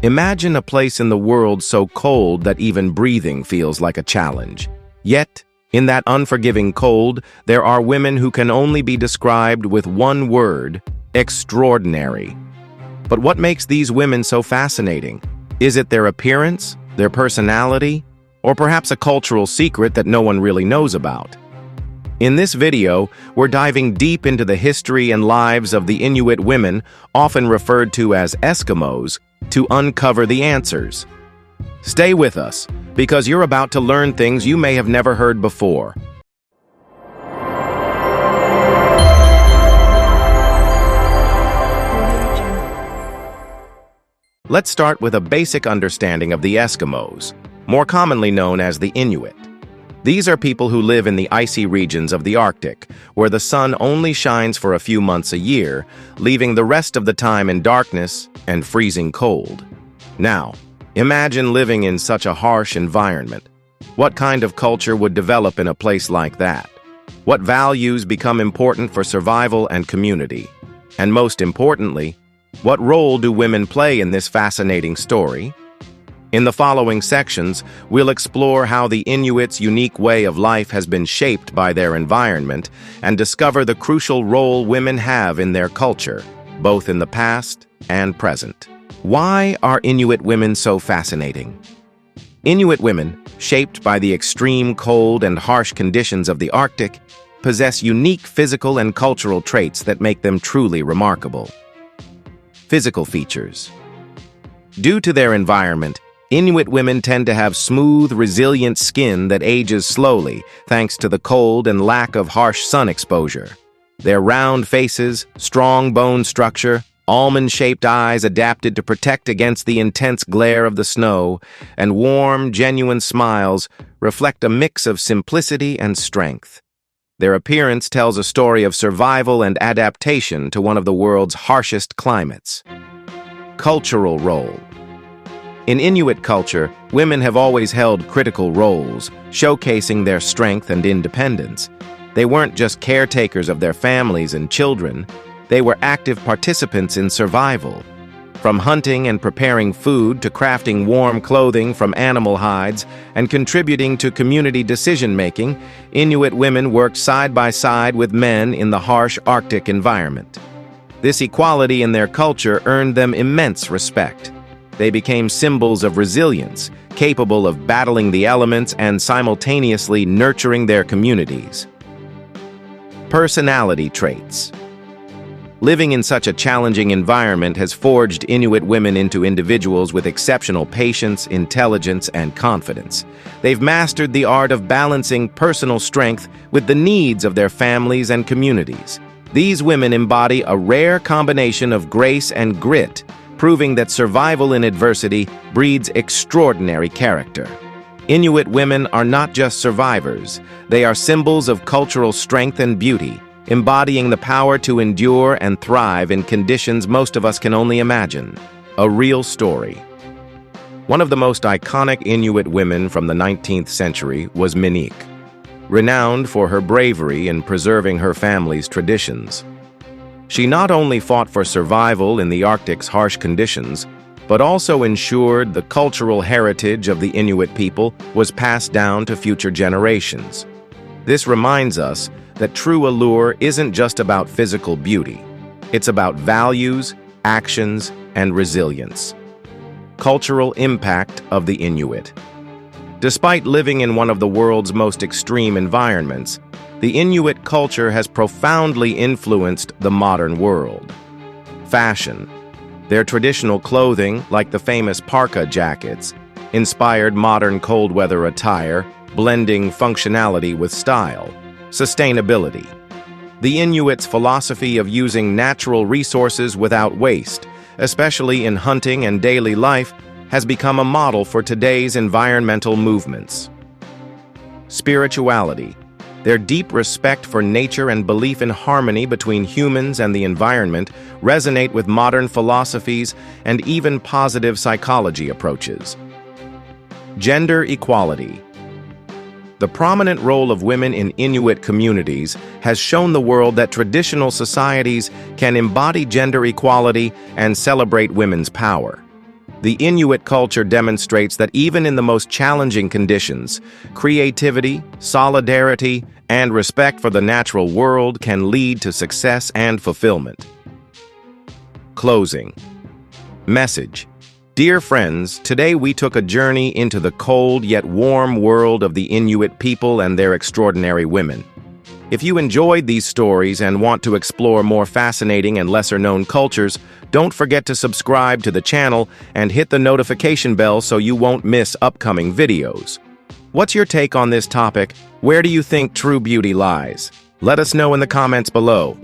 Imagine a place in the world so cold that even breathing feels like a challenge. Yet, in that unforgiving cold, there are women who can only be described with one word: extraordinary. But what makes these women so fascinating? Is it their appearance, their personality, or perhaps a cultural secret that no one really knows about? In this video, we're diving deep into the history and lives of the Inuit women, often referred to as Eskimos, to uncover the answers. Stay with us, because you're about to learn things you may have never heard before. Let's start with a basic understanding of the Eskimos, more commonly known as the Inuit. These are people who live in the icy regions of the Arctic, where the sun only shines for a few months a year, leaving the rest of the time in darkness and freezing cold. Now, imagine living in such a harsh environment. What kind of culture would develop in a place like that? What values become important for survival and community? And most importantly, what role do women play in this fascinating story? In the following sections, we'll explore how the Inuits' unique way of life has been shaped by their environment and discover the crucial role women have in their culture, both in the past and present. Why are Inuit women so fascinating? Inuit women, shaped by the extreme cold and harsh conditions of the Arctic, possess unique physical and cultural traits that make them truly remarkable. Physical features. Due to their environment, Inuit women tend to have smooth, resilient skin that ages slowly thanks to the cold and lack of harsh sun exposure. Their round faces, strong bone structure, almond-shaped eyes adapted to protect against the intense glare of the snow, and warm, genuine smiles reflect a mix of simplicity and strength. Their appearance tells a story of survival and adaptation to one of the world's harshest climates. Cultural role. In Inuit culture, women have always held critical roles, showcasing their strength and independence. They weren't just caretakers of their families and children, they were active participants in survival. From hunting and preparing food to crafting warm clothing from animal hides and contributing to community decision-making, Inuit women worked side by side with men in the harsh Arctic environment. This equality in their culture earned them immense respect. They became symbols of resilience, capable of battling the elements and simultaneously nurturing their communities. Personality traits. Living in such a challenging environment has forged Inuit women into individuals with exceptional patience, intelligence, and confidence. They've mastered the art of balancing personal strength with the needs of their families and communities. These women embody a rare combination of grace and grit, proving that survival in adversity breeds extraordinary character. Inuit women are not just survivors, they are symbols of cultural strength and beauty, embodying the power to endure and thrive in conditions most of us can only imagine. A real story. One of the most iconic Inuit women from the 19th century was Minique, renowned for her bravery in preserving her family's traditions. She not only fought for survival in the Arctic's harsh conditions, but also ensured the cultural heritage of the Inuit people was passed down to future generations. This reminds us that true allure isn't just about physical beauty. It's about values, actions, and resilience. Cultural impact of the Inuit. Despite living in one of the world's most extreme environments, the Inuit culture has profoundly influenced the modern world. Fashion. Their traditional clothing, like the famous parka jackets, inspired modern cold-weather attire, blending functionality with style. Sustainability. The Inuits' philosophy of using natural resources without waste, especially in hunting and daily life, has become a model for today's environmental movements. Spirituality. Their deep respect for nature and belief in harmony between humans and the environment resonate with modern philosophies and even positive psychology approaches. Gender equality. The prominent role of women in Inuit communities has shown the world that traditional societies can embody gender equality and celebrate women's power. The Inuit culture demonstrates that even in the most challenging conditions, creativity, solidarity, and respect for the natural world can lead to success and fulfillment. Closing. Message. Dear friends, today we took a journey into the cold yet warm world of the Inuit people and their extraordinary women. If you enjoyed these stories and want to explore more fascinating and lesser-known cultures, don't forget to subscribe to the channel and hit the notification bell so you won't miss upcoming videos. What's your take on this topic? Where do you think true beauty lies? Let us know in the comments below.